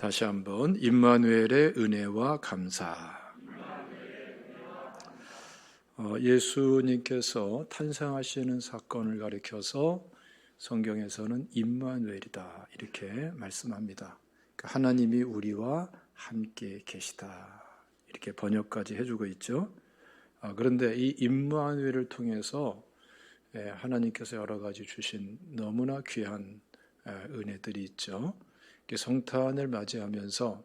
다시 한번 임마누엘의 은혜와 감사. 예수님께서 탄생하시는 사건을 가리켜서 성경에서는 임마누엘이다 이렇게 말씀합니다. 하나님이 우리와 함께 계시다 이렇게 번역까지 해주고 있죠. 그런데 이 임마누엘을 통해서 하나님께서 여러 가지 주신 너무나 귀한 은혜들이 있죠. 성탄을 맞이하면서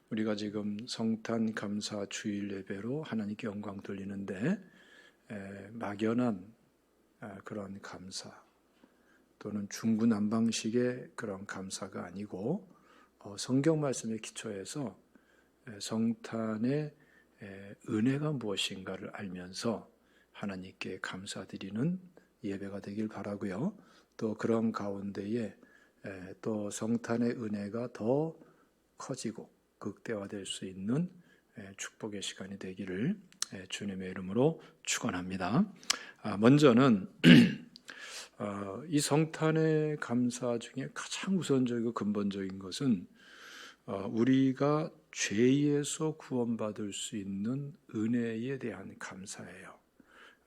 우리가 지금 성탄 감사 주일 예배로 하나님께 영광 돌리는데 막연한 그런 감사 또는 중구난방식의 그런 감사가 아니고 성경 말씀에 기초해서 성탄의 은혜가 무엇인가를 알면서 하나님께 감사드리는 예배가 되길 바라고요. 또 그런 가운데에 또 성탄의 은혜가 더 커지고 극대화될 수 있는 축복의 시간이 되기를 주님의 이름으로 축원합니다. 먼저는 이 성탄의 감사 중에 가장 우선적이고 근본적인 것은 우리가 죄에서 구원받을 수 있는 은혜에 대한 감사예요.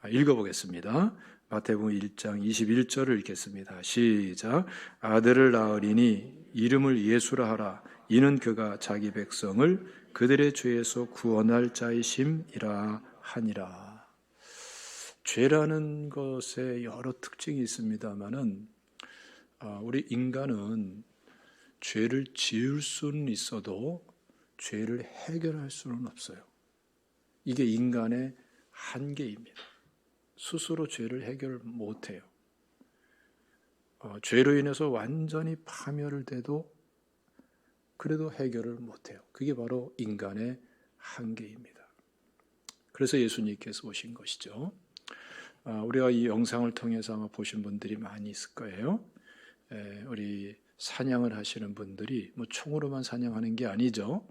읽어보겠습니다. 마태복음 1장 21절을 읽겠습니다. 시작. 아들을 낳으리니 이름을 예수라 하라. 이는 그가 자기 백성을 그들의 죄에서 구원할 자이심이라 하니라. 죄라는 것에 여러 특징이 있습니다마는 우리 인간은 죄를 지을 수는 있어도 죄를 해결할 수는 없어요. 이게 인간의 한계입니다. 스스로 죄를 해결 못해요. 죄로 인해서 완전히 파멸을 돼도 그래도 해결을 못해요. 그게 바로 인간의 한계입니다. 그래서 예수님께서 오신 것이죠. 우리가 이 영상을 통해서 아마 보신 분들이 많이 있을 거예요. 우리 사냥을 하시는 분들이 뭐 총으로만 사냥하는 게 아니죠.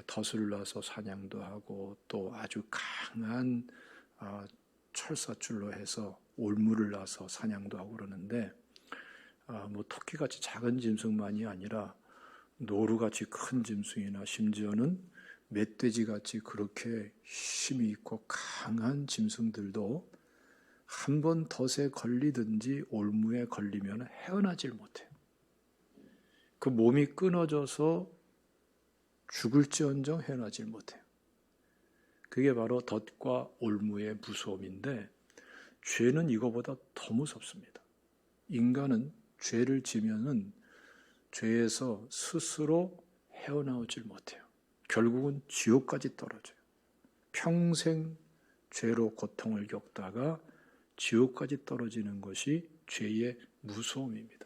덫을 놔서 사냥도 하고 또 아주 강한 철사줄로 해서 올무를 놔서 사냥도 하고 그러는데 뭐 토끼같이 작은 짐승만이 아니라 노루같이 큰 짐승이나 심지어는 멧돼지같이 그렇게 힘이 있고 강한 짐승들도 한 번 덫에 걸리든지 올무에 걸리면 헤어나질 못해요. 그 몸이 끊어져서 죽을지언정 헤어나질 못해요. 그게 바로 덫과 올무의 무서움인데 죄는 이거보다 더 무섭습니다. 인간은 죄를 지면은 죄에서 스스로 헤어나오질 못해요. 결국은 지옥까지 떨어져요. 평생 죄로 고통을 겪다가 지옥까지 떨어지는 것이 죄의 무서움입니다.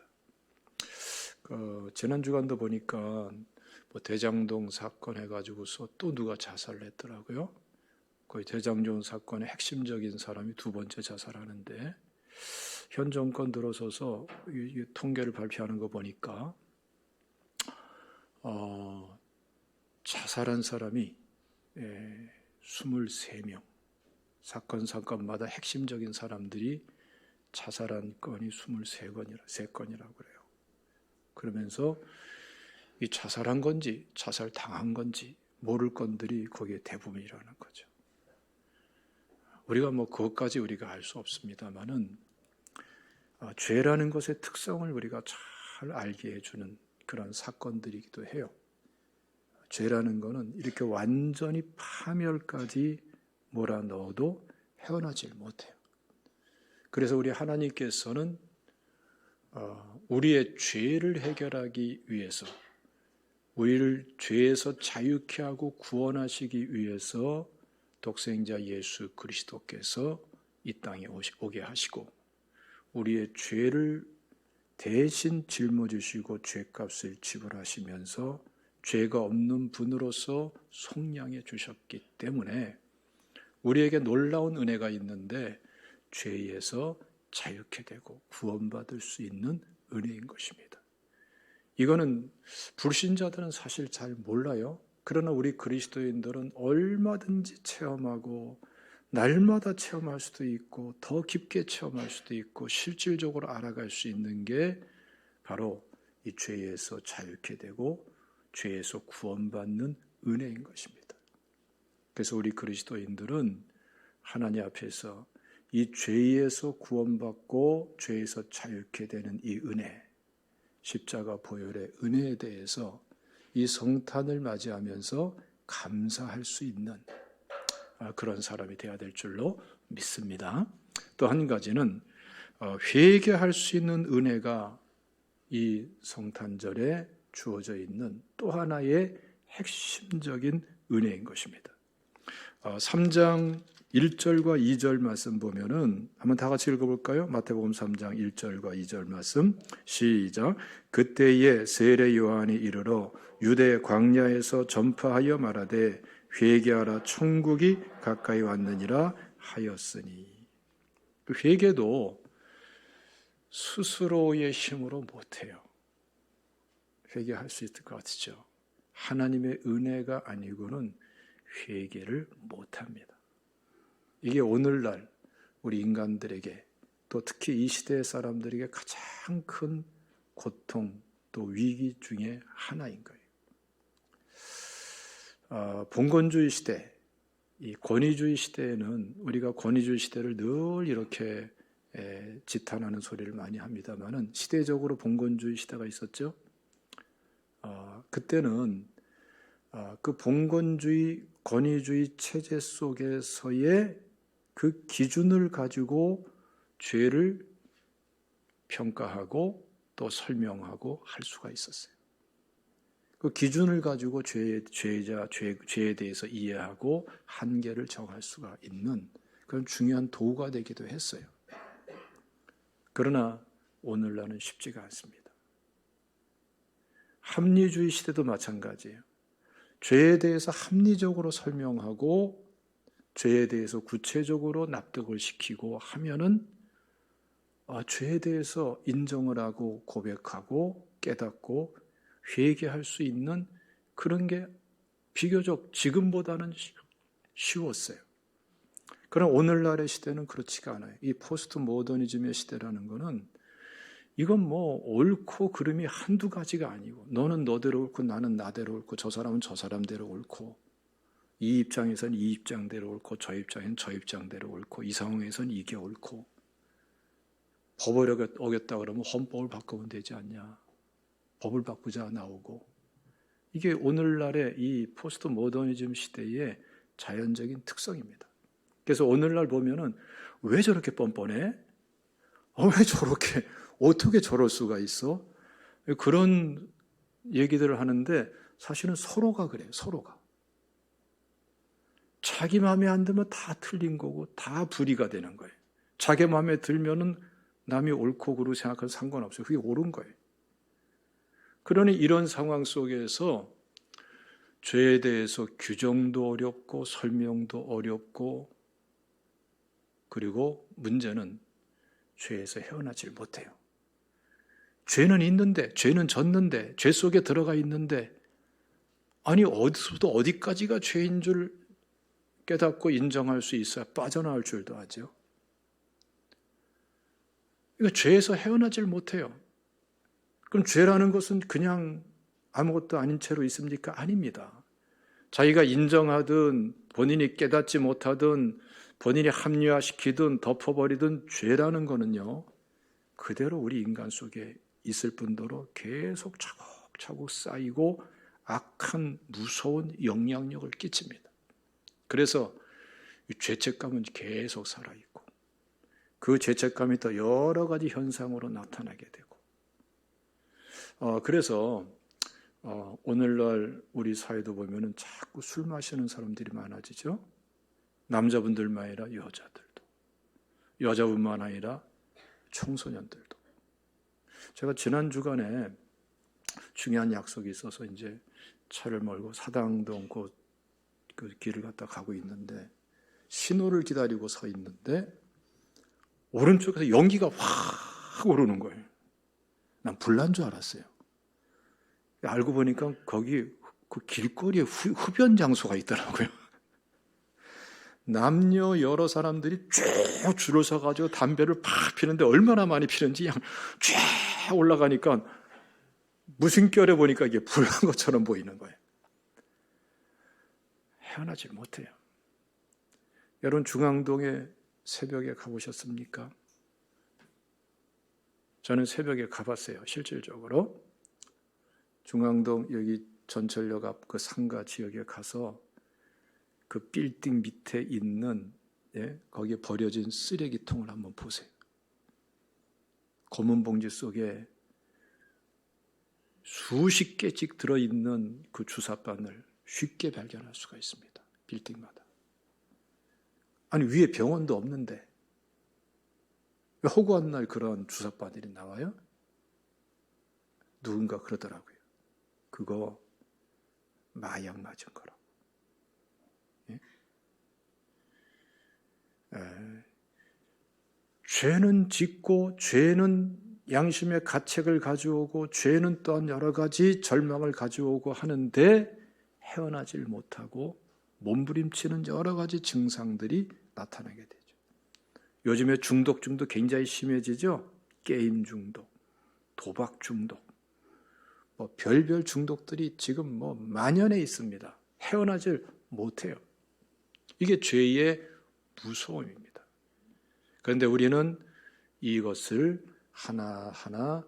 지난주간도 보니까 대장동 사건 해가지고서 또 누가 자살을 했더라고요. 거의 대장동 사건의 핵심적인 사람이 두 번째 자살하는데 현 정권 들어서서 이 통계를 발표하는 거 보니까 자살한 사람이 23명 사건마다 핵심적인 사람들이 자살한 건이 23건이라고 그래요. 그러면서 이 자살한 건지 자살당한 건지 모를 건들이 거기에 대부분이라는 거죠. 우리가 그것까지 우리가 알 수 없습니다만은 죄라는 것의 특성을 우리가 잘 알게 해주는 그런 사건들이기도 해요. 죄라는 것은 이렇게 완전히 파멸까지 몰아넣어도 헤어나질 못해요. 그래서 우리 하나님께서는 우리의 죄를 해결하기 위해서 우리를 죄에서 자유케 하고 구원하시기 위해서 독생자 예수 그리스도께서 이 땅에 오게 하시고 우리의 죄를 대신 짊어지시고 죄값을 지불하시면서 죄가 없는 분으로서 속량해 주셨기 때문에 우리에게 놀라운 은혜가 있는데 죄에서 자유케 되고 구원받을 수 있는 은혜인 것입니다. 이거는 불신자들은 사실 잘 몰라요. 그러나 우리 그리스도인들은 얼마든지 체험하고 날마다 체험할 수도 있고 더 깊게 체험할 수도 있고 실질적으로 알아갈 수 있는 게 바로 이 죄에서 자유케 되고 죄에서 구원받는 은혜인 것입니다. 그래서 우리 그리스도인들은 하나님 앞에서 이 죄에서 구원받고 죄에서 자유케 되는 이 은혜, 십자가 보혈의 은혜에 대해서 이 성탄을 맞이하면서 감사할 수 있는 그런 사람이 되어야 될 줄로 믿습니다. 또 한 가지는 회개할 수 있는 은혜가 이 성탄절에 주어져 있는 또 하나의 핵심적인 은혜인 것입니다. 3장 1절과 2절 말씀 보면은 한번 다 같이 읽어볼까요? 마태복음 3장 1절과 2절 말씀 시작. 그때에 세례 요한이 이르러 유대 광야에서 전파하여 말하되 회개하라 천국이 가까이 왔느니라 하였으니. 그 회개도 스스로의 힘으로 못해요. 회개할 수 있을 것 같죠? 하나님의 은혜가 아니고는 회개를 못합니다. 이게 오늘날 우리 인간들에게 또 특히 이 시대의 사람들에게 가장 큰 고통 또 위기 중에 하나인 거예요. 봉건주의 시대, 이 권위주의 시대에는 우리가 권위주의 시대를 늘 이렇게 지탄하는 소리를 많이 합니다만은 시대적으로 봉건주의 시대가 있었죠. 그때는 그 봉건주의, 권위주의 체제 속에서의 그 기준을 가지고 죄를 평가하고 또 설명하고 할 수가 있었어요. 그 기준을 가지고 죄에 대해서 이해하고 한계를 정할 수가 있는 그런 중요한 도구가 되기도 했어요. 그러나 오늘날은 쉽지가 않습니다. 합리주의 시대도 마찬가지예요. 죄에 대해서 합리적으로 설명하고 죄에 대해서 구체적으로 납득을 시키고 하면은 죄에 대해서 인정을 하고 고백하고 깨닫고 회개할 수 있는 그런 게 비교적 지금보다는 쉬웠어요. 그러나 오늘날의 시대는 그렇지가 않아요. 이 포스트 모더니즘의 시대라는 거는 이건 뭐 옳고 그름이 한두 가지가 아니고 너는 너대로 옳고 나는 나대로 옳고 저 사람은 저 사람대로 옳고 이 입장에서는 이 입장대로 옳고 저 입장에서는 저 입장대로 옳고 이 상황에서는 이게 옳고 법을 어겼다 그러면 헌법을 바꾸면 되지 않냐. 법을 바꾸자 나오고 이게 오늘날의 이 포스트 모더니즘 시대의 자연적인 특성입니다. 그래서 오늘날 보면은 왜 저렇게 뻔뻔해? 왜 저렇게 어떻게 저럴 수가 있어? 그런 얘기들을 하는데 사실은 서로가 그래요. 서로가. 자기 마음에 안 들면 다 틀린 거고 다 불의가 되는 거예요. 자기 마음에 들면은 남이 옳고 그르고 생각하면 상관없어요. 그게 옳은 거예요. 그러니 이런 상황 속에서 죄에 대해서 규정도 어렵고 설명도 어렵고 그리고 문제는 죄에서 헤어나질 못해요. 죄는 있는데, 죄는 졌는데, 죄 속에 들어가 있는데 아니 어디서부터 어디까지가 죄인 줄 깨닫고 인정할 수 있어야 빠져나올 줄도 아죠. 그러니까 죄에서 헤어나질 못해요. 그럼 죄라는 것은 그냥 아무것도 아닌 채로 있습니까? 아닙니다. 자기가 인정하든 본인이 깨닫지 못하든 본인이 합리화시키든 덮어버리든 죄라는 거는요. 그대로 우리 인간 속에 있을 뿐더러 계속 차곡차곡 쌓이고 악한 무서운 영향력을 끼칩니다. 그래서 죄책감은 계속 살아있고 그 죄책감이 더 여러 가지 현상으로 나타나게 되고 그래서 오늘날 우리 사회도 보면은 자꾸 술 마시는 사람들이 많아지죠. 남자분들만 아니라 여자들도, 여자분만 아니라 청소년들도. 제가 지난 주간에 중요한 약속이 있어서 이제 차를 몰고 사당동 그 길을 갖다 가고 있는데 신호를 기다리고 서 있는데 오른쪽에서 연기가 확 오르는 거예요. 난 불난 줄 알았어요. 알고 보니까 거기 그 길거리에 흡연 장소가 있더라고요. 남녀 여러 사람들이 쭉 줄을 서가지고 담배를 팍 피는데 얼마나 많이 피는지 그냥 쭉 올라가니까 무심결에 보니까 이게 불난 것처럼 보이는 거예요. 헤어나질 못해요. 여러분 중앙동에 새벽에 가보셨습니까? 저는 새벽에 가봤어요. 실질적으로. 중앙동 여기 전철역 앞 그 상가 지역에 가서 그 빌딩 밑에 있는 거기에 버려진 쓰레기통을 한번 보세요. 검은 봉지 속에 수십 개씩 들어있는 그 주사바늘 쉽게 발견할 수가 있습니다. 빌딩마다. 아니 위에 병원도 없는데 왜 허구한 날 그런 주사바늘이 나와요? 누군가 그러더라고요. 그거 마약 맞은 거라고. 예? 죄는 짓고 죄는 양심의 가책을 가져오고 죄는 또한 여러 가지 절망을 가져오고 하는데 헤어나질 못하고 몸부림치는 여러 가지 증상들이 나타나게 되죠. 요즘에 중독증도 굉장히 심해지죠. 게임 중독, 도박 중독, 별별 중독들이 지금 만연해 있습니다. 헤어나질 못해요. 이게 죄의 무서움입니다. 그런데 우리는 이것을 하나하나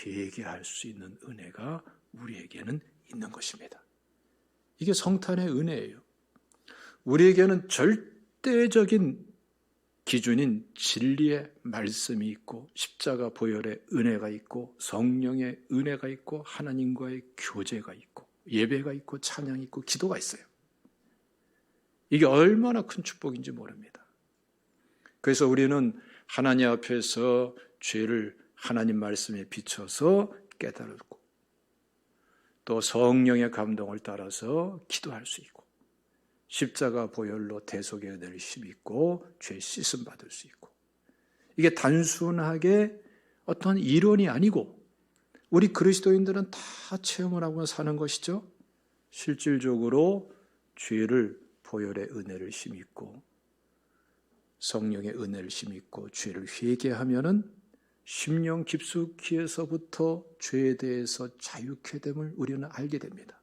회개할 수 있는 은혜가 우리에게는 있는 것입니다. 이게 성탄의 은혜예요. 우리에게는 절대적인 기준인 진리의 말씀이 있고 십자가 보혈의 은혜가 있고 성령의 은혜가 있고 하나님과의 교제가 있고 예배가 있고 찬양이 있고 기도가 있어요. 이게 얼마나 큰 축복인지 모릅니다. 그래서 우리는 하나님 앞에서 죄를 하나님 말씀에 비춰서 깨달고 또 성령의 감동을 따라서 기도할 수 있고 십자가 보혈로 대속의 은혜를 힘입고 죄 씻음 받을 수 있고 이게 단순하게 어떤 이론이 아니고 우리 그리스도인들은 다 체험을 하고 사는 것이죠. 실질적으로 죄를 보혈의 은혜를 힘입고 성령의 은혜를 힘입고 죄를 회개하면은 심령 깊숙이에서부터 죄에 대해서 자유케 됨을 우리는 알게 됩니다.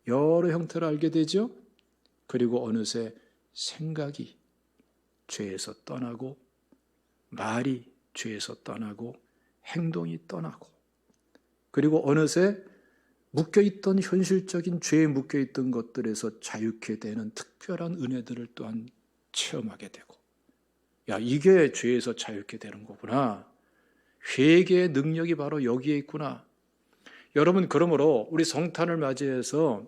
여러 형태로 알게 되죠. 그리고 어느새 생각이 죄에서 떠나고 말이 죄에서 떠나고 행동이 떠나고 그리고 어느새 묶여있던 현실적인 죄에 묶여있던 것들에서 자유케 되는 특별한 은혜들을 또한 체험하게 되고 야 이게 죄에서 자유케 되는 거구나. 회개의 능력이 바로 여기에 있구나. 여러분 그러므로 우리 성탄을 맞이해서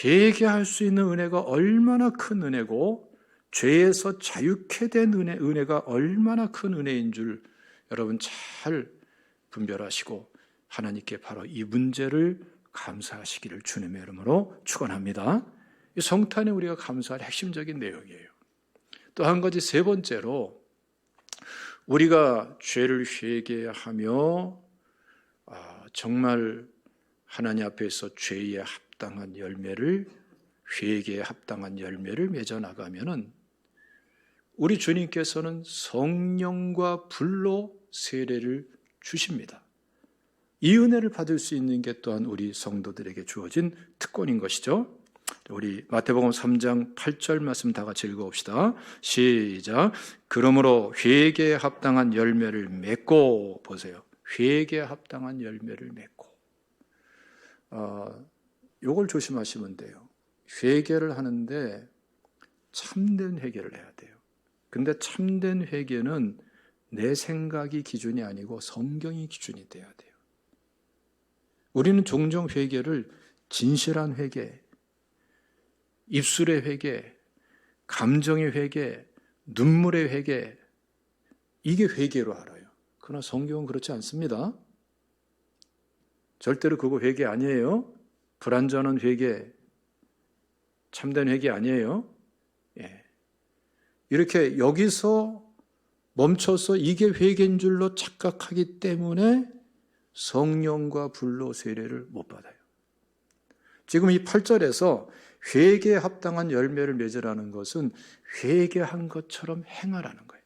회개할 수 있는 은혜가 얼마나 큰 은혜고 죄에서 자유케 된 은혜가 얼마나 큰 은혜인 줄 여러분 잘 분별하시고 하나님께 바로 이 문제를 감사하시기를 주님의 이름으로 축원합니다. 이 성탄에 우리가 감사할 핵심적인 내용이에요. 또 한 가지 세 번째로 우리가 죄를 회개하며 정말 하나님 앞에서 죄에 합당한 열매를 회개에 합당한 열매를 맺어 나가면은 우리 주님께서는 성령과 불로 세례를 주십니다. 이 은혜를 받을 수 있는 게 또한 우리 성도들에게 주어진 특권인 것이죠. 우리 마태복음 3장 8절 말씀 다 같이 읽어봅시다. 시작. 그러므로 회개에 합당한 열매를 맺고 보세요. 회개에 합당한 열매를 맺고 요걸 조심하시면 돼요. 회개를 하는데 참된 회개를 해야 돼요. 근데 참된 회개는 내 생각이 기준이 아니고 성경이 기준이 돼야 돼요. 우리는 종종 회개를 진실한 회개, 입술의 회개, 감정의 회개, 눈물의 회개 이게 회개로 알아요. 그러나 성경은 그렇지 않습니다. 절대로 그거 회개 아니에요. 불완전한 회개, 참된 회개 아니에요. 예. 이렇게 여기서 멈춰서 이게 회개인 줄로 착각하기 때문에 성령과 불로 세례를 못 받아요. 지금 이 8절에서 회개에 합당한 열매를 맺으라는 것은 회개한 것처럼 행하라는 거예요.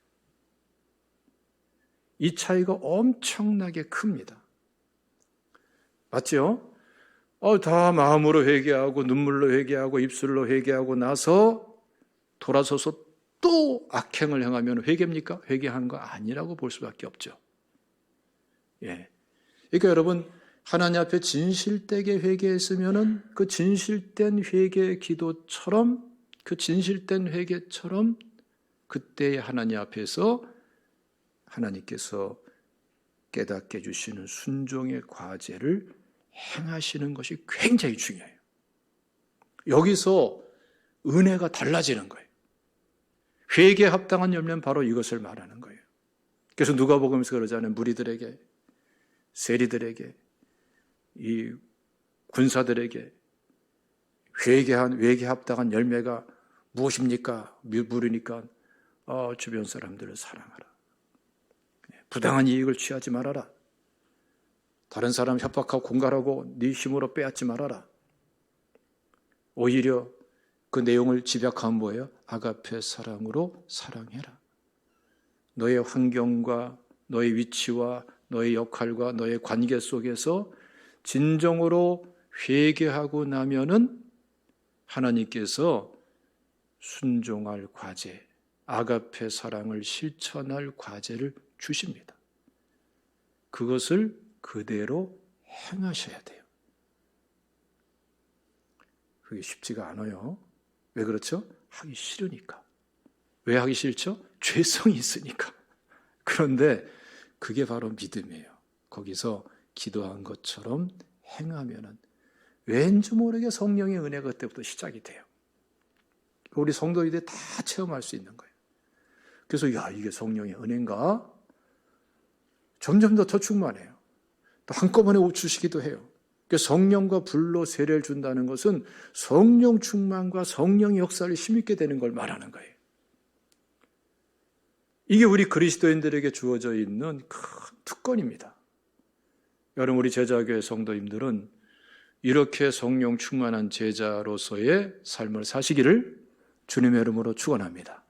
이 차이가 엄청나게 큽니다. 맞죠? 다 마음으로 회개하고 눈물로 회개하고 입술로 회개하고 나서 돌아서서 또 악행을 행하면 회개입니까? 회개한 거 아니라고 볼 수밖에 없죠. 예. 그러니까 여러분, 하나님 앞에 진실되게 회개했으면은 그 진실된 회개 기도처럼, 그 진실된 회개처럼 그때의 하나님 앞에서 하나님께서 깨닫게 해주시는 순종의 과제를 행하시는 것이 굉장히 중요해요. 여기서 은혜가 달라지는 거예요. 회개에 합당한 열매는 바로 이것을 말하는 거예요. 그래서 누가복음에서 그러잖아요. 무리들에게, 세리들에게, 이 군사들에게 회개에 합당한 열매가 무엇입니까? 물으니까 주변 사람들을 사랑하라. 부당한 이익을 취하지 말아라. 다른 사람 협박하고 공갈하고 네 힘으로 빼앗지 말아라. 오히려 그 내용을 집약하면 뭐예요? 아가페 사랑으로 사랑해라. 너의 환경과 너의 위치와 너의 역할과 너의 관계 속에서 진정으로 회개하고 나면은 하나님께서 순종할 과제, 아가페 사랑을 실천할 과제를 주십니다. 그것을 그대로 행하셔야 돼요. 그게 쉽지가 않아요. 왜 그렇죠? 하기 싫으니까. 왜 하기 싫죠? 죄성이 있으니까. 그런데 그게 바로 믿음이에요. 거기서 기도한 것처럼 행하면은 왠지 모르게 성령의 은혜가 그때부터 시작이 돼요. 우리 성도들이 다 체험할 수 있는 거예요. 그래서 이게 성령의 은혜인가? 점점 더 충만해요. 또 한꺼번에 주시기도 해요. 성령과 불로 세례를 준다는 것은 성령 충만과 성령의 역사를 힘있게 되는 걸 말하는 거예요. 이게 우리 그리스도인들에게 주어져 있는 큰 특권입니다. 여러분, 우리 제자교회 성도님들은 이렇게 성령 충만한 제자로서의 삶을 사시기를 주님의 이름으로 축원합니다.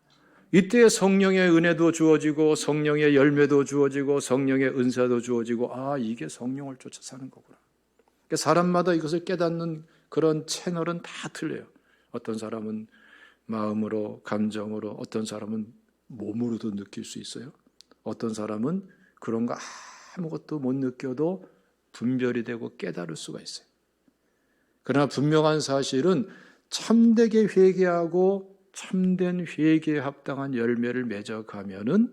이때 성령의 은혜도 주어지고 성령의 열매도 주어지고 성령의 은사도 주어지고 이게 성령을 쫓아 사는 거구나. 그러니까 사람마다 이것을 깨닫는 그런 채널은 다 틀려요. 어떤 사람은 마음으로, 감정으로, 어떤 사람은 몸으로도 느낄 수 있어요. 어떤 사람은 그런 거 아무것도 못 느껴도 분별이 되고 깨달을 수가 있어요. 그러나 분명한 사실은 참되게 회개하고 참된 회개에 합당한 열매를 맺어가면은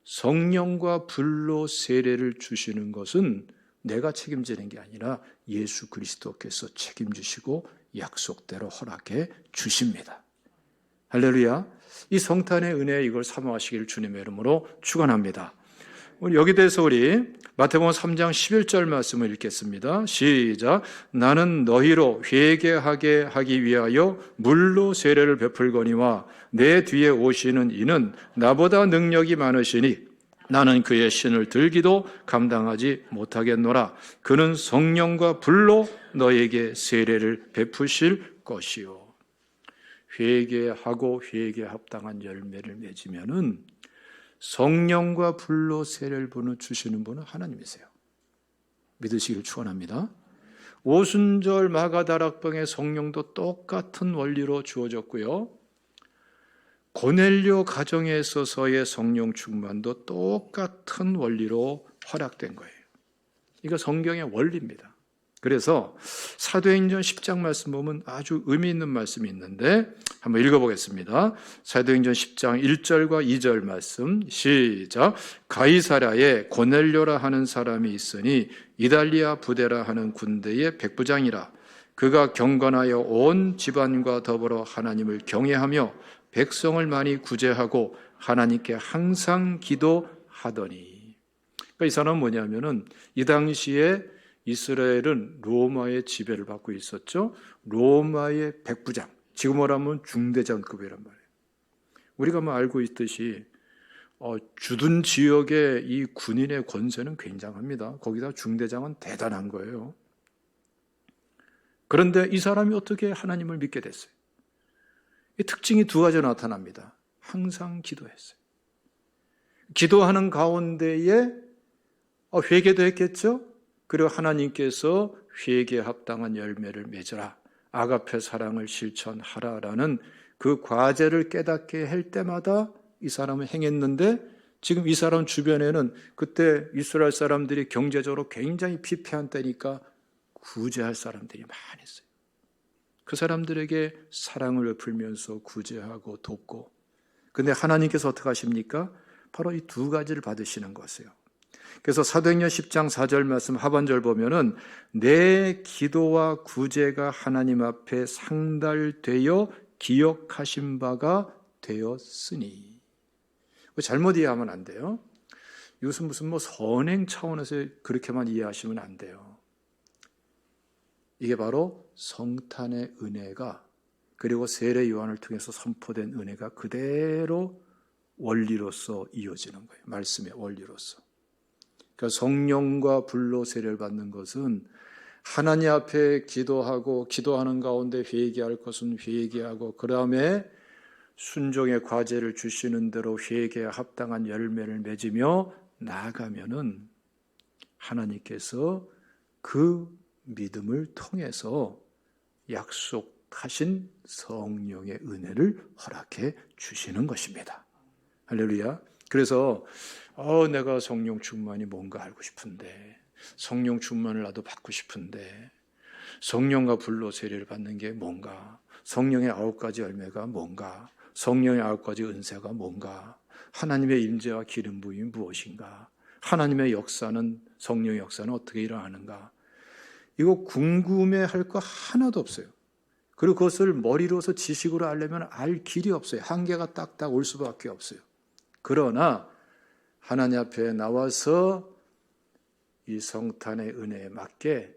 성령과 불로 세례를 주시는 것은 내가 책임지는 게 아니라 예수 그리스도께서 책임지시고 약속대로 허락해 주십니다. 할렐루야. 이 성탄의 은혜 이걸 사모하시기를 주님의 이름으로 축원합니다. 여기 대해서 우리 마태복음 3장 11절 말씀을 읽겠습니다. 시작. 나는 너희로 회개하게 하기 위하여 물로 세례를 베풀거니와 내 뒤에 오시는 이는 나보다 능력이 많으시니 나는 그의 신을 들기도 감당하지 못하겠노라. 그는 성령과 불로 너에게 세례를 베푸실 것이요. 회개하고 회개에 합당한 열매를 맺으면은 성령과 불로 세례를 주시는 분은 하나님이세요. 믿으시기를 축원합니다. 오순절 마가다락방의 성령도 똑같은 원리로 주어졌고요. 고넬료 가정에 있어서의 성령 충만도 똑같은 원리로 허락된 거예요. 이거 성경의 원리입니다. 그래서 사도행전 10장 말씀 보면 아주 의미 있는 말씀이 있는데 한번 읽어보겠습니다. 사도행전 10장 1절과 2절 말씀 시작. 가이사랴에 고넬료라 하는 사람이 있으니 이달리아 부대라 하는 군대의 백부장이라. 그가 경건하여 온 집안과 더불어 하나님을 경외하며 백성을 많이 구제하고 하나님께 항상 기도하더니. 그러니까 이 사람은 뭐냐면은 이 당시에 이스라엘은 로마의 지배를 받고 있었죠. 로마의 백부장, 지금으로 하면 중대장급이란 말이에요. 우리가 알고 있듯이 주둔 지역의 이 군인의 권세는 굉장합니다. 거기다 중대장은 대단한 거예요. 그런데 이 사람이 어떻게 하나님을 믿게 됐어요? 이 특징이 두 가지 나타납니다. 항상 기도했어요. 기도하는 가운데에 회개도 했겠죠? 그리고 하나님께서 회개에 합당한 열매를 맺으라, 아가페 사랑을 실천하라라는 그 과제를 깨닫게 할 때마다 이 사람은 행했는데, 지금 이 사람 주변에는 그때 이스라엘 사람들이 경제적으로 굉장히 피폐한 때니까 구제할 사람들이 많이 있어요. 그 사람들에게 사랑을 베풀면서 구제하고 돕고, 근데 하나님께서 어떻게 하십니까? 바로 이 두 가지를 받으시는 것이에요. 그래서 사도행전 10장 4절 말씀 하반절 보면은 내 기도와 구제가 하나님 앞에 상달되어 기억하신 바가 되었으니. 잘못 이해하면 안 돼요. 이것은 무슨 선행 차원에서 그렇게만 이해하시면 안 돼요. 이게 바로 성탄의 은혜가, 그리고 세례 요한을 통해서 선포된 은혜가 그대로 원리로서 이어지는 거예요. 말씀의 원리로서. 그러니까 성령과 불로 세례를 받는 것은 하나님 앞에 기도하고, 기도하는 가운데 회개할 것은 회개하고, 그 다음에 순종의 과제를 주시는 대로 회개에 합당한 열매를 맺으며 나아가면은 하나님께서 그 믿음을 통해서 약속하신 성령의 은혜를 허락해 주시는 것입니다. 할렐루야. 그래서 내가 성령 충만이 뭔가 알고 싶은데, 성령 충만을 나도 받고 싶은데, 성령과 불로 세례를 받는 게 뭔가, 성령의 9가지 열매가 뭔가, 성령의 9가지 은사가 뭔가, 하나님의 임재와 기름 부음이 무엇인가, 하나님의 역사는, 성령의 역사는 어떻게 일어나는가, 이거 궁금해할 거 하나도 없어요. 그리고 그것을 머리로서 지식으로 알려면 알 길이 없어요. 한계가 딱딱 올 수밖에 없어요. 그러나 하나님 앞에 나와서 이 성탄의 은혜에 맞게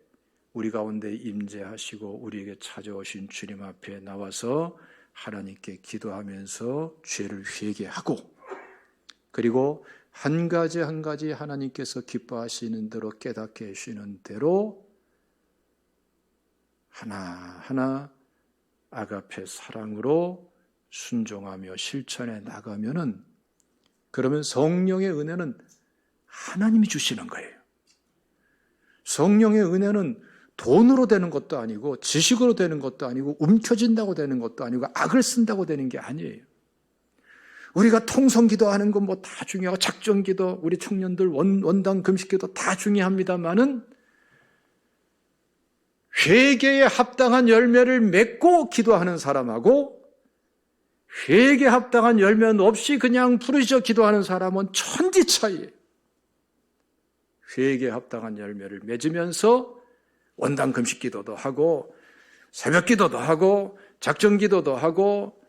우리 가운데 임재하시고 우리에게 찾아오신 주님 앞에 나와서 하나님께 기도하면서 죄를 회개하고, 그리고 한 가지 한 가지 하나님께서 기뻐하시는 대로, 깨닫게 하시는 대로 하나하나 아가페 사랑으로 순종하며 실천해 나가면은, 그러면 성령의 은혜는 하나님이 주시는 거예요. 성령의 은혜는 돈으로 되는 것도 아니고, 지식으로 되는 것도 아니고, 움켜진다고 되는 것도 아니고, 악을 쓴다고 되는 게 아니에요. 우리가 통성기도하는 건 뭐 다 중요하고, 작정기도, 우리 청년들 원당 금식기도 다 중요합니다만은 회개에 합당한 열매를 맺고 기도하는 사람하고 회개에 합당한 열매는 없이 그냥 부르짖어 기도하는 사람은 천지 차이예요. 회개에 합당한 열매를 맺으면서 원당 금식 기도도 하고, 새벽 기도도 하고, 작정 기도도 하고,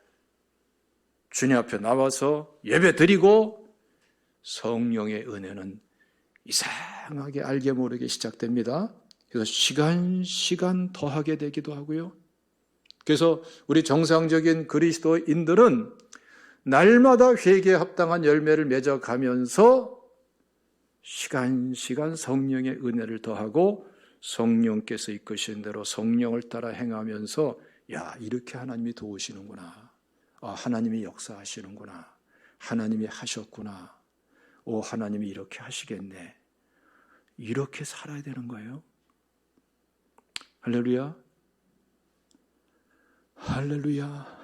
주님 앞에 나와서 예배 드리고, 성령의 은혜는 이상하게 알게 모르게 시작됩니다. 그래서 시간 더하게 되기도 하고요. 그래서 우리 정상적인 그리스도인들은 날마다 회개에 합당한 열매를 맺어가면서 시간 성령의 은혜를 더하고, 성령께서 이끄신 대로 성령을 따라 행하면서, 야, 이렇게 하나님이 도우시는구나, 하나님이 역사하시는구나, 하나님이 하셨구나, 하나님이 이렇게 하시겠네, 이렇게 살아야 되는 거예요. 할렐루야. 할렐루야.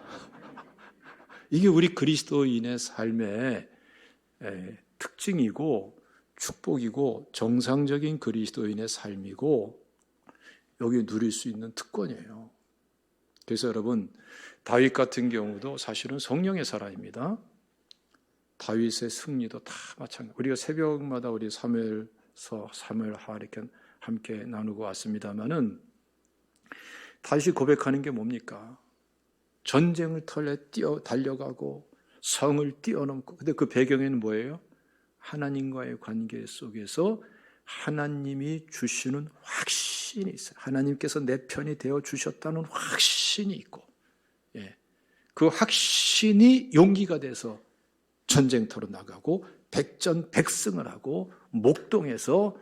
이게 우리 그리스도인의 삶의 특징이고 축복이고 정상적인 그리스도인의 삶이고, 여기 누릴 수 있는 특권이에요. 그래서 여러분, 다윗 같은 경우도 사실은 성령의 사람입니다. 다윗의 승리도 다 마찬가지. 우리가 새벽마다 우리 사무엘서, 사무엘하 이렇게 함께 나누고 왔습니다만은, 다윗이 고백하는 게 뭡니까? 전쟁을 털에 달려가고 성을 뛰어넘고, 근데 그 배경에는 뭐예요? 하나님과의 관계 속에서 하나님이 주시는 확신이 있어요. 하나님께서 내 편이 되어 주셨다는 확신이 있고, 그 확신이 용기가 돼서 전쟁터로 나가고 백전백승을 하고 목동에서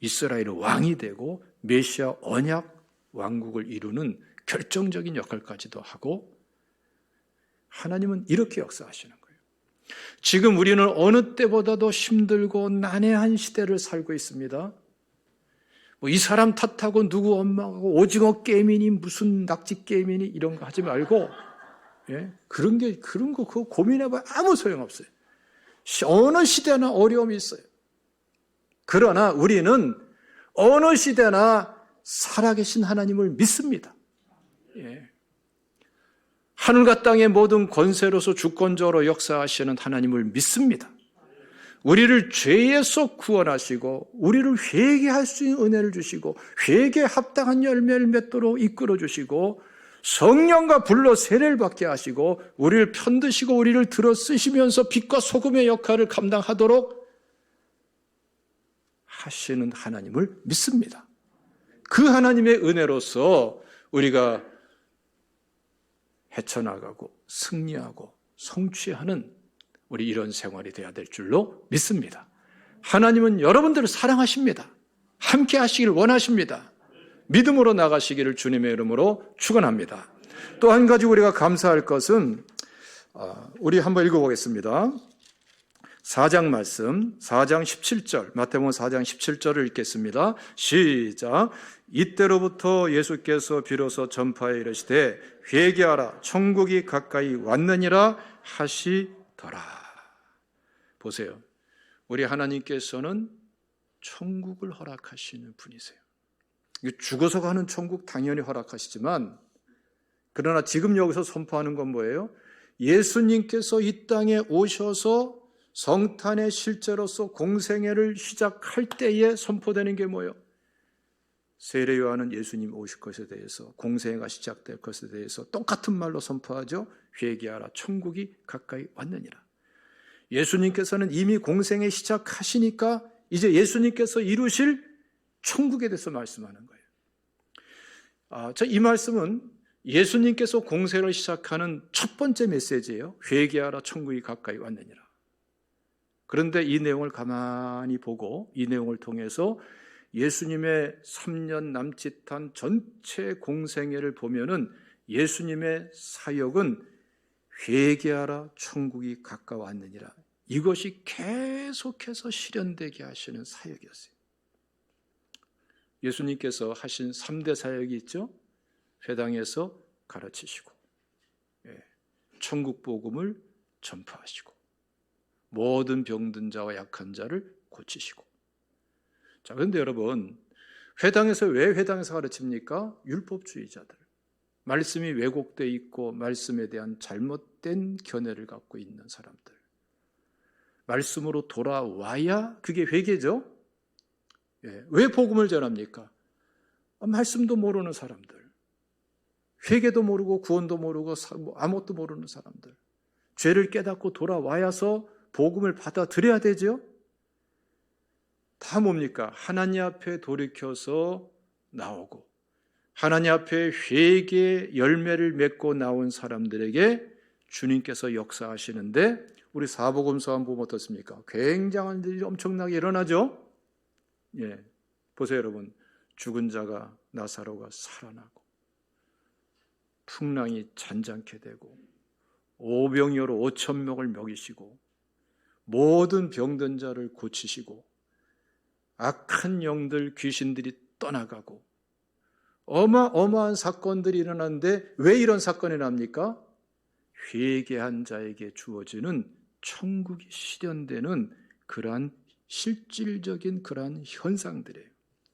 이스라엘의 왕이 되고 메시아 언약 왕국을 이루는 결정적인 역할까지도 하고, 하나님은 이렇게 역사하시는 거예요. 지금 우리는 어느 때보다도 힘들고 난해한 시대를 살고 있습니다. 뭐 이 사람 탓하고 누구 원망하고 오징어 게임이니 무슨 낙지 게임이니 이런 거 하지 말고, 예? 그런 거 그거 고민해봐야 아무 소용없어요. 어느 시대나 어려움이 있어요. 그러나 우리는 어느 시대나 살아계신 하나님을 믿습니다. 예. 하늘과 땅의 모든 권세로서 주권적으로 역사하시는 하나님을 믿습니다. 우리를 죄에서 구원하시고 우리를 회개할 수 있는 은혜를 주시고 회개에 합당한 열매를 맺도록 이끌어 주시고 성령과 불로 세례를 받게 하시고 우리를 편드시고 우리를 들어 쓰시면서 빛과 소금의 역할을 감당하도록 하시는 하나님을 믿습니다. 그 하나님의 은혜로서 우리가 헤쳐나가고 승리하고 성취하는 우리 이런 생활이 되어야 될 줄로 믿습니다. 하나님은 여러분들을 사랑하십니다. 함께 하시길 원하십니다. 믿음으로 나가시기를 주님의 이름으로 축원합니다. 또 한 가지 우리가 감사할 것은 우리 한번 읽어보겠습니다. 4장 말씀, 4장 17절, 마태복음 4장 17절을 읽겠습니다. 시작. 이때로부터 예수께서 비로소 전파에 이르시되 회개하라 천국이 가까이 왔느니라 하시더라. 보세요. 우리 하나님께서는 천국을 허락하시는 분이세요. 죽어서 가는 천국 당연히 허락하시지만 그러나 지금 여기서 선포하는 건 뭐예요? 예수님께서 이 땅에 오셔서 성탄의 실제로서 공생애를 시작할 때에 선포되는 게 뭐예요? 세례 요한은 예수님 오실 것에 대해서 공생애가 시작될 것에 대해서 똑같은 말로 선포하죠. 회개하라 천국이 가까이 왔느니라. 예수님께서는 이미 공생애 시작하시니까 이제 예수님께서 이루실 천국에 대해서 말씀하는 거예요. 이 말씀은 예수님께서 공생애를 시작하는 첫 번째 메시지예요. 회개하라 천국이 가까이 왔느니라. 그런데 이 내용을 가만히 보고 이 내용을 통해서 예수님의 3년 남짓한 전체 공생애를 보면은 예수님의 사역은 회개하라 천국이 가까웠느니라. 이것이 계속해서 실현되게 하시는 사역이었어요. 예수님께서 하신 3대 사역이 있죠. 회당에서 가르치시고 천국 복음을 전파하시고 모든 병든 자와 약한 자를 고치시고. 자, 그런데 여러분, 회당에서 왜 회당에서 가르칩니까? 율법주의자들. 말씀이 왜곡되어 있고 말씀에 대한 잘못된 견해를 갖고 있는 사람들. 말씀으로 돌아와야 그게 회개죠. 왜 복음을 전합니까? 말씀도 모르는 사람들. 회개도 모르고 구원도 모르고 아무것도 모르는 사람들. 죄를 깨닫고 돌아와야서 복음을 받아들여야 되죠. 다 뭡니까? 하나님 앞에 돌이켜서 나오고 하나님 앞에 회개의 열매를 맺고 나온 사람들에게 주님께서 역사하시는데 우리 사복음서 한번 보면 어떻습니까? 굉장한 일이 엄청나게 일어나죠. 보세요 여러분. 죽은 자가 나사로가 살아나고 풍랑이 잔잔케 되고 오병이어로 5,000명을 먹이시고 모든 병든 자를 고치시고 악한 영들 귀신들이 떠나가고 어마어마한 사건들이 일어나는데 왜 이런 사건이 납니까? 회개한 자에게 주어지는 천국이 실현되는 그러한 실질적인 그러한 현상들이에요.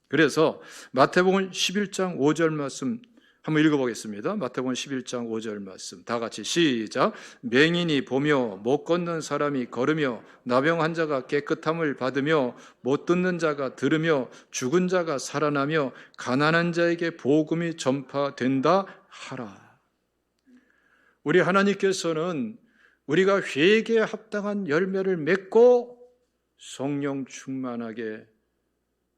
그래서 마태복음 11장 5절 말씀 한번 읽어보겠습니다. 마태복음 11장 5절 말씀 다 같이 시작. 맹인이 보며 못 걷는 사람이 걸으며 나병 환자가 깨끗함을 받으며 못 듣는 자가 들으며 죽은 자가 살아나며 가난한 자에게 복음이 전파된다 하라. 우리 하나님께서는 우리가 회개에 합당한 열매를 맺고 성령 충만하게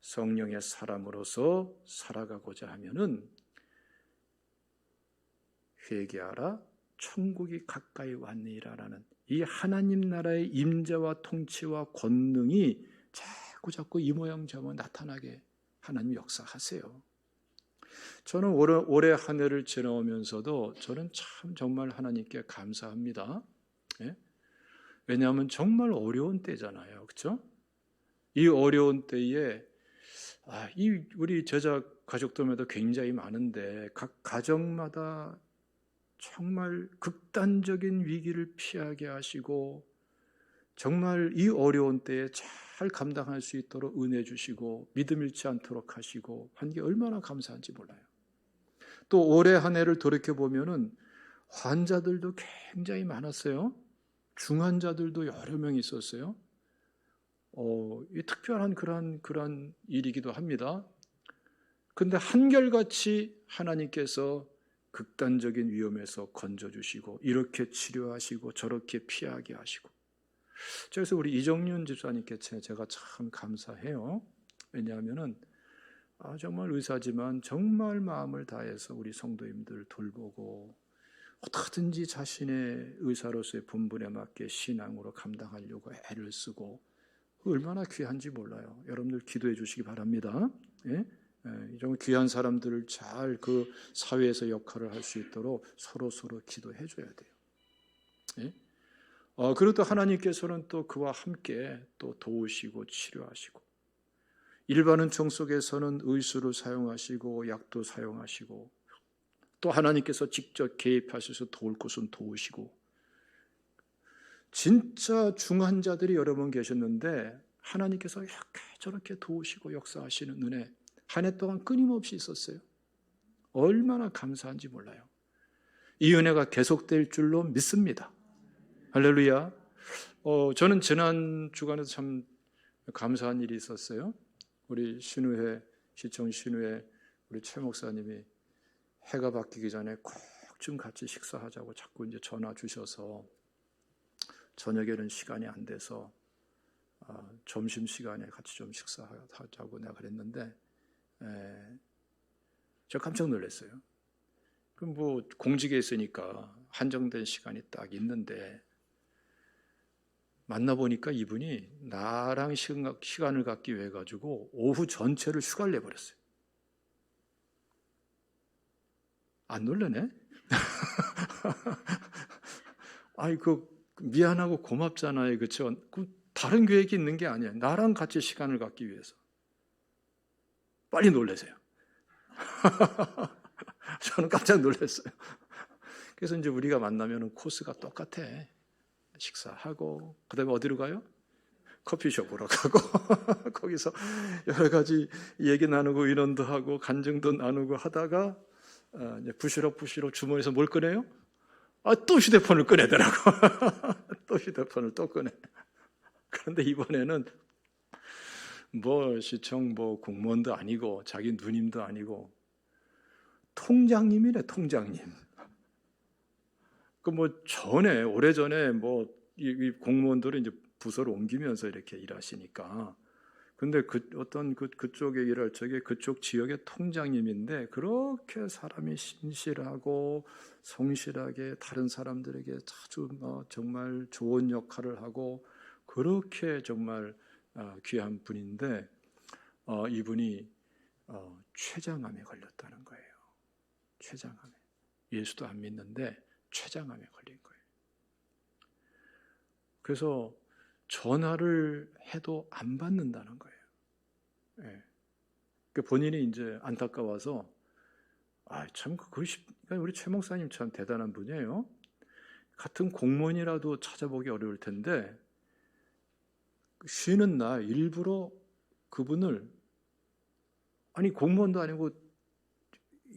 성령의 사람으로서 살아가고자 하면은 회개하라 천국이 가까이 왔느니라라는 이 하나님 나라의 임재와 통치와 권능이 자꾸 이 모양 저 모양 나타나게 하나님 역사하세요. 저는 올해 한 해를 지나오면서도 저는 참 정말 하나님께 감사합니다. 왜냐하면 정말 어려운 때잖아요. 그렇죠? 이 어려운 때에 우리 제작 가족들마다 굉장히 많은데 각 가정마다 정말 극단적인 위기를 피하게 하시고 정말 이 어려운 때에 잘 감당할 수 있도록 은혜 주시고 믿음 잃지 않도록 하시고 한 게 얼마나 감사한지 몰라요. 또 올해 한 해를 돌이켜보면은 환자들도 굉장히 많았어요. 중환자들도 여러 명 있었어요. 이 특별한 그러한 일이기도 합니다. 근데 한결같이 하나님께서 극단적인 위험에서 건져주시고 이렇게 치료하시고 저렇게 피하게 하시고, 그래서 우리 이정윤 집사님께 제가 참 감사해요. 왜냐하면은 정말 의사지만 정말 마음을 다해서 우리 성도님들 돌보고 어떻게든지 자신의 의사로서의 본분에 맞게 신앙으로 감당하려고 애를 쓰고 얼마나 귀한지 몰라요. 여러분들 기도해 주시기 바랍니다. 예? 이런 귀한 사람들을 잘 그 사회에서 역할을 할 수 있도록 서로 기도해 줘야 돼요. 예? 그리고 또 하나님께서는 또 그와 함께 또 도우시고 치료하시고, 일반은총 속에서는 의수를 사용하시고 약도 사용하시고, 또 하나님께서 직접 개입하셔서 도울 곳은 도우시고, 진짜 중환자들이 여러 번 계셨는데 하나님께서 이렇게 저렇게 도우시고 역사하시는 은혜 한 해 동안 끊임없이 있었어요. 얼마나 감사한지 몰라요. 이 은혜가 계속될 줄로 믿습니다. 할렐루야. 저는 지난 주간에도 참 감사한 일이 있었어요. 우리 신우회, 시청 신우회 우리 최 목사님이 해가 바뀌기 전에 꼭 좀 같이 식사하자고 자꾸 이제 전화 주셔서 저녁에는 시간이 안 돼서 점심시간에 같이 좀 식사하자고 내가 그랬는데 제가 깜짝 놀랐어요. 그럼 뭐 공직에 있으니까 한정된 시간이 딱 있는데 만나보니까 이분이 나랑 시간을 갖기 위해 가지고 오후 전체를 휴가를 내버렸어요. 안 놀라네? 미안하고 고맙잖아요. 그렇죠? 다른 계획이 있는 게 아니에요. 나랑 같이 시간을 갖기 위해서. 빨리 놀라세요. 저는 깜짝 놀랐어요. 그래서 이제 우리가 만나면 코스가 똑같아. 식사하고, 그 다음에 어디로 가요? 커피숍으로 가고, 거기서 여러 가지 얘기 나누고, 인원도 하고, 간증도 나누고 하다가, 이제 부시럭 주머니에서 뭘 꺼내요? 또 휴대폰을 꺼내더라고. 또 휴대폰을 또 꺼내. 그런데 이번에는 시청 공무원도 아니고 자기 누님도 아니고 통장님이래. 통장님. 오래전에 이 공무원들은 이제 부서를 옮기면서 이렇게 일하시니까, 근데 그쪽에 일할 적에 그쪽 지역의 통장님인데 그렇게 사람이 신실하고 성실하게 다른 사람들에게 아주 정말 좋은 역할을 하고 그렇게 정말 귀한 분인데 이분이 췌장암에 걸렸다는 거예요. 췌장암에. 예수도 안 믿는데 췌장암에 걸린 거예요. 그래서 전화를 해도 안 받는다는 거예요. 예. 본인이 이제 안타까워서 참 우리 최 목사님 참 대단한 분이에요. 같은 공무원이라도 찾아보기 어려울 텐데 쉬는 날 일부러 그분을, 공무원도 아니고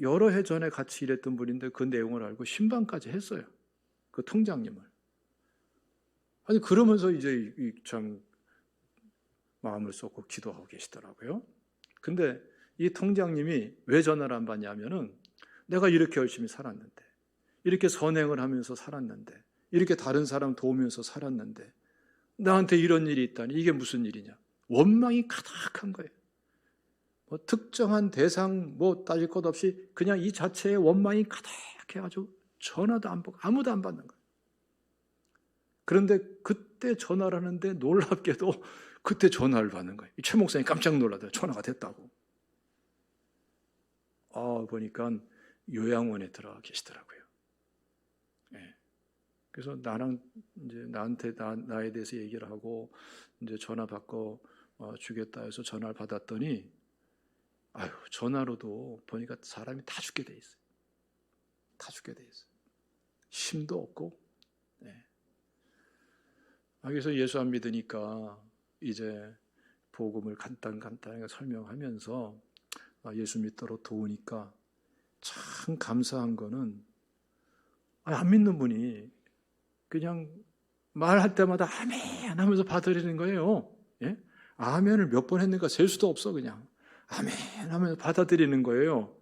여러 해 전에 같이 일했던 분인데 그 내용을 알고 신방까지 했어요. 그 통장님을. 그러면서 이제 참 마음을 쏟고 기도하고 계시더라고요. 근데 이 통장님이 왜 전화를 안 받냐면은 내가 이렇게 열심히 살았는데, 이렇게 선행을 하면서 살았는데, 이렇게 다른 사람 도우면서 살았는데 나한테 이런 일이 있다니 이게 무슨 일이냐. 원망이 가득한 거예요. 특정한 대상 따질 것 없이 그냥 이 자체의 원망이 가득해가지고 전화도 안 받고 아무도 안 받는 거예요. 그런데 그때 전화를 하는데 놀랍게도 그때 전화를 받는 거예요. 최 목사님 깜짝 놀라더라고요. 전화가 됐다고. 보니까 요양원에 들어가 계시더라고요. 네. 그래서 나한테 나에 대해서 얘기를 하고 이제 전화 받고 주겠다 해서 전화를 받았더니 아유, 전화로도 보니까 사람이 다 죽게 돼 있어요. 다 죽게 돼 있어요. 힘도 없고. 네. 그래서 예수 안 믿으니까 이제 복음을 간단하게 설명하면서 예수 믿도록 도우니까 참 감사한 거는 안 믿는 분이 그냥 말할 때마다 아멘 하면서 받아들이는 거예요. 예? 아멘을 몇 번 했는가 셀 수도 없어. 그냥 아멘 하면서 받아들이는 거예요.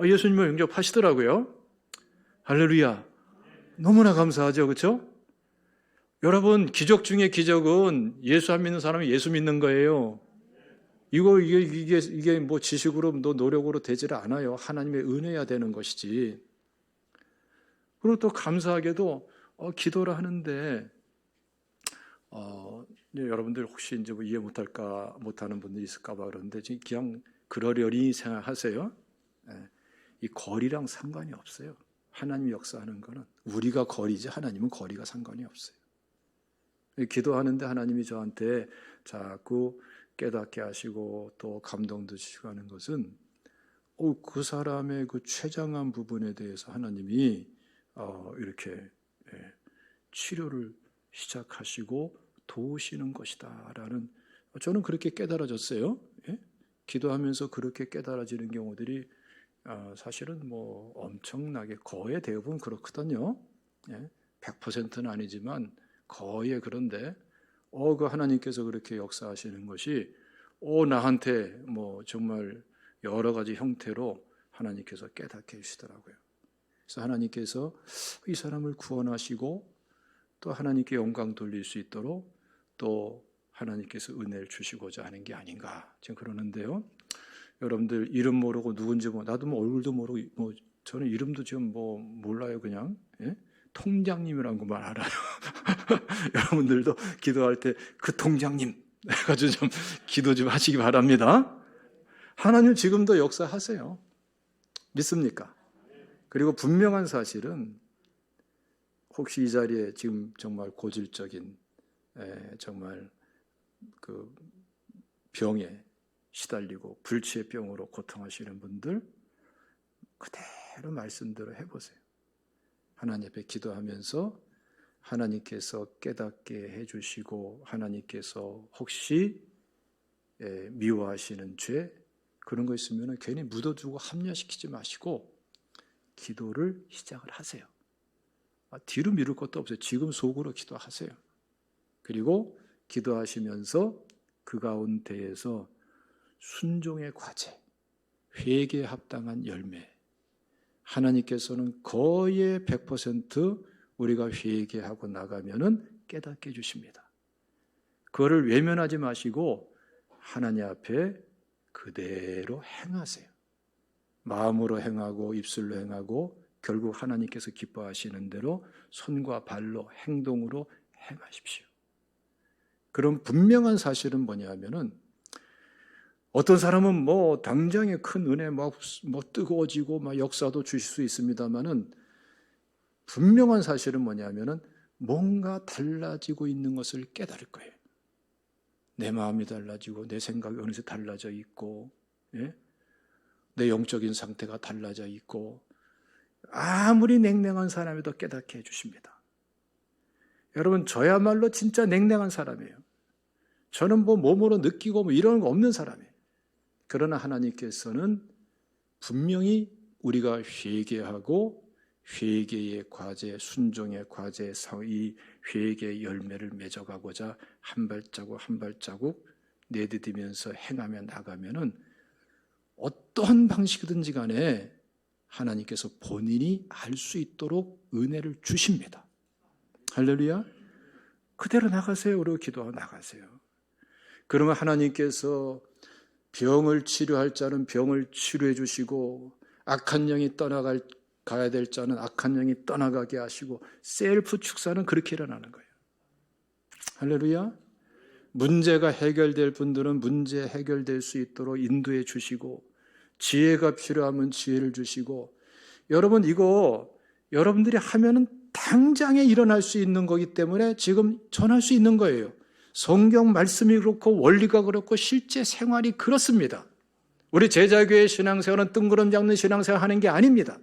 예수님을 영접하시더라고요. 할렐루야. 너무나 감사하죠. 그렇죠? 여러분, 기적 중에 기적은 예수 안 믿는 사람이 예수 믿는 거예요. 이게 뭐 지식으로, 노력으로 되지를 않아요. 하나님의 은혜야 되는 것이지. 그리고 또 감사하게도 기도를 하는데 여러분들 혹시 이제 뭐 이해 못하는 분들이 있을까봐 그러는데 지금 그냥 그러려니 생각하세요. 이 거리랑 상관이 없어요. 하나님 역사하는 거는 우리가 거리지 하나님은 거리가 상관이 없어요. 기도하는데 하나님이 저한테 자꾸 깨닫게 하시고 또 감동도 주시고 하는 것은 그 사람의 그 최장한 부분에 대해서 하나님이 이렇게 치료를 시작하시고 도우시는 것이다라는, 저는 그렇게 깨달아졌어요. 기도하면서 그렇게 깨달아지는 경우들이 사실은 뭐 엄청나게 거의 대부분 그렇거든요. 100%는 아니지만 거의 그런데 그 하나님께서 그렇게 역사하시는 것이 나한테 뭐 정말 여러 가지 형태로 하나님께서 깨닫게 해주시더라고요. 그래서 하나님께서 이 사람을 구원하시고 또 하나님께 영광 돌릴 수 있도록 또 하나님께서 은혜를 주시고자 하는 게 아닌가 지금 그러는데요. 여러분들 이름 모르고 누군지 나도 뭐 얼굴도 모르고 저는 이름도 지금 몰라요. 그냥 통장님이라는 것만 알아요. 여러분들도 기도할 때 그 통장님 해가지고 좀 기도 좀 하시기 바랍니다. 하나님 지금도 역사하세요. 믿습니까? 그리고 분명한 사실은 혹시 이 자리에 지금 정말 고질적인 정말 그 병에 시달리고 불치의 병으로 고통하시는 분들 그대로 말씀대로 해보세요. 하나님 앞에 기도하면서 하나님께서 깨닫게 해주시고 하나님께서 혹시 미워하시는 죄 그런 거 있으면 괜히 묻어두고 합리화시키지 마시고 기도를 시작을 하세요. 뒤로 미룰 것도 없어요. 지금 속으로 기도하세요. 그리고 기도하시면서 그 가운데에서 순종의 과제, 회개에 합당한 열매, 하나님께서는 거의 100% 우리가 회개하고 나가면은 깨닫게 해주십니다. 그거를 외면하지 마시고 하나님 앞에 그대로 행하세요. 마음으로 행하고 입술로 행하고 결국 하나님께서 기뻐하시는 대로 손과 발로 행동으로 행하십시오. 그럼 분명한 사실은 뭐냐면은 어떤 사람은 당장에 큰 은혜 뜨거워지고 역사도 주실 수 있습니다만은 분명한 사실은 뭐냐면은 뭔가 달라지고 있는 것을 깨달을 거예요. 내 마음이 달라지고 내 생각이 어느새 달라져 있고 내 영적인 상태가 달라져 있고 아무리 냉랭한 사람에도 깨닫게 해주십니다. 여러분 저야말로 진짜 냉랭한 사람이에요. 저는 몸으로 느끼고 이런 거 없는 사람이에요. 그러나 하나님께서는 분명히 우리가 회개하고 회개의 과제, 순종의 과제, 이 회개의 열매를 맺어가고자 한 발자국 한 발자국 내디디면서 행하며 나가면은 어떤 방식이든지 간에 하나님께서 본인이 알 수 있도록 은혜를 주십니다. 할렐루야. 그대로 나가세요. 그리고 기도하고 나가세요. 그러면 하나님께서 병을 치료할 자는 병을 치료해 주시고 악한 영이 가야 될 자는 악한 영이 떠나가게 하시고 셀프 축사는 그렇게 일어나는 거예요. 할렐루야. 문제가 해결될 분들은 문제 해결될 수 있도록 인도해 주시고 지혜가 필요하면 지혜를 주시고 여러분 이거 여러분들이 하면은 당장에 일어날 수 있는 거기 때문에 지금 전할 수 있는 거예요. 성경 말씀이 그렇고 원리가 그렇고 실제 생활이 그렇습니다. 우리 제자교회 신앙생활은 뜬구름 잡는 신앙생활 하는 게 아닙니다.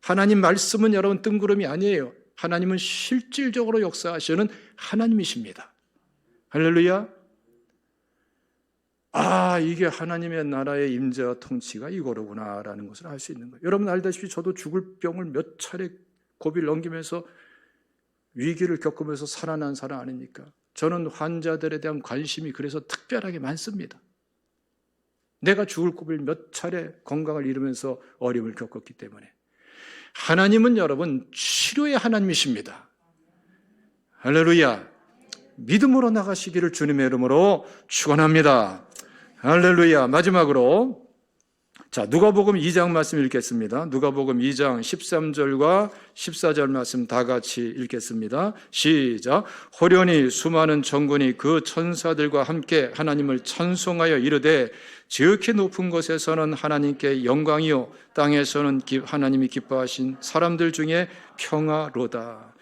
하나님 말씀은 여러분 뜬구름이 아니에요. 하나님은 실질적으로 역사하시는 하나님이십니다. 할렐루야. 이게 하나님의 나라의 임재와 통치가 이거로구나라는 것을 알 수 있는 거예요. 여러분 알다시피 저도 죽을 병을 몇 차례 고비를 넘기면서 위기를 겪으면서 살아난 사람 아닙니까? 저는 환자들에 대한 관심이 그래서 특별하게 많습니다. 내가 죽을 고비를 몇 차례 건강을 잃으면서 어려움을 겪었기 때문에. 하나님은 여러분 치료의 하나님이십니다. 할렐루야. 믿음으로 나가시기를 주님의 이름으로 축원합니다. 할렐루야. 마지막으로 누가복음 2장 말씀 읽겠습니다. 누가복음 2장 13절과 14절 말씀 다 같이 읽겠습니다. 시작. 호련히 수많은 천군이 그 천사들과 함께 하나님을 찬송하여 이르되 지극히 높은 곳에서는 하나님께 영광이요 땅에서는 하나님이 기뻐하신 사람들 중에 평화로다.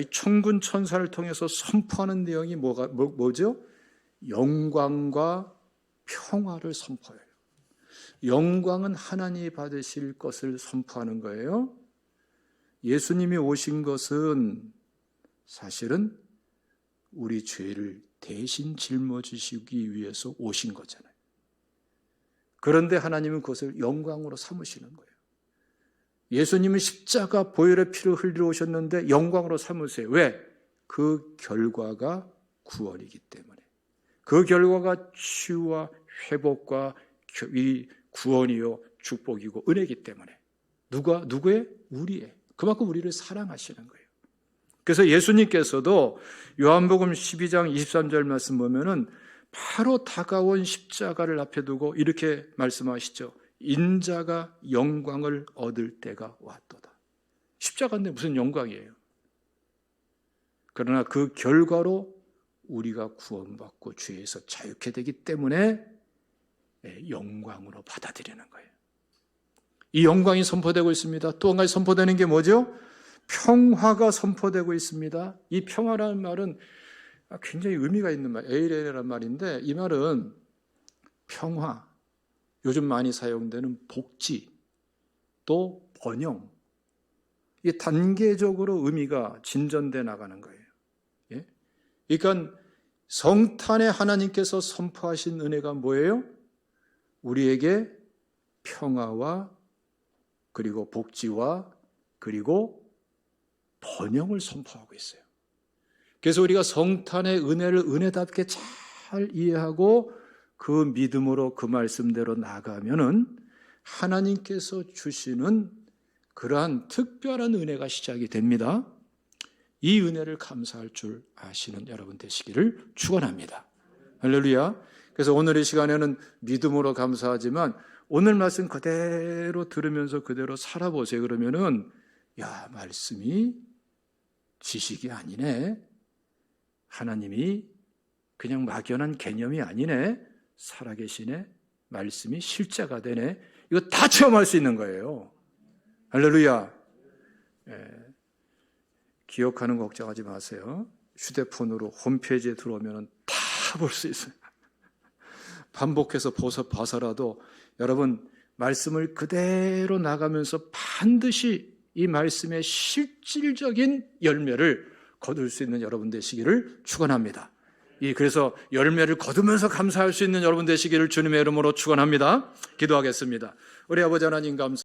이 천군 천사를 통해서 선포하는 내용이 뭐죠? 영광과 평화를 선포해요. 영광은 하나님이 받으실 것을 선포하는 거예요. 예수님이 오신 것은 사실은 우리 죄를 대신 짊어지시기 위해서 오신 거잖아요. 그런데 하나님은 그것을 영광으로 삼으시는 거예요. 예수님은 십자가 보혈의 피를 흘리러 오셨는데 영광으로 삼으세요. 왜? 그 결과가 구원이기 때문에. 그 결과가 치유와 회복과 이 구원이요 축복이고 은혜이기 때문에. 누구의? 우리의. 그만큼 우리를 사랑하시는 거예요. 그래서 예수님께서도 요한복음 12장 23절 말씀 보면은 바로 다가온 십자가를 앞에 두고 이렇게 말씀하시죠. 인자가 영광을 얻을 때가 왔도다. 십자가인데 무슨 영광이에요? 그러나 그 결과로 우리가 구원받고 죄에서 자유케 되기 때문에 영광으로 받아들이는 거예요. 이 영광이 선포되고 있습니다. 또 한 가지 선포되는 게 뭐죠? 평화가 선포되고 있습니다. 이 평화라는 말은 굉장히 의미가 있는 말, 에이레라는 말인데 이 말은 평화, 요즘 많이 사용되는 복지, 또 번영, 이게 단계적으로 의미가 진전돼 나가는 거예요. 예? 그러니까 성탄에 하나님께서 선포하신 은혜가 뭐예요? 우리에게 평화와 그리고 복지와 그리고 번영을 선포하고 있어요. 그래서 우리가 성탄의 은혜를 은혜답게 잘 이해하고 그 믿음으로 그 말씀대로 나가면은 하나님께서 주시는 그러한 특별한 은혜가 시작이 됩니다. 이 은혜를 감사할 줄 아시는 여러분 되시기를 축원합니다. 할렐루야. 그래서 오늘 이 시간에는 믿음으로 감사하지만 오늘 말씀 그대로 들으면서 그대로 살아보세요. 그러면은 말씀이 지식이 아니네. 하나님이 그냥 막연한 개념이 아니네. 살아계시네. 말씀이 실제가 되네. 이거 다 체험할 수 있는 거예요. 할렐루야. 기억하는 거 걱정하지 마세요. 휴대폰으로 홈페이지에 들어오면 다 볼 수 있어요. 반복해서 봐서라도 여러분 말씀을 그대로 나가면서 반드시 이 말씀의 실질적인 열매를 거둘 수 있는 여러분 되시기를 축원합니다. 그래서 열매를 거두면서 감사할 수 있는 여러분 되시기를 주님의 이름으로 축원합니다. 기도하겠습니다. 우리 아버지 하나님 감사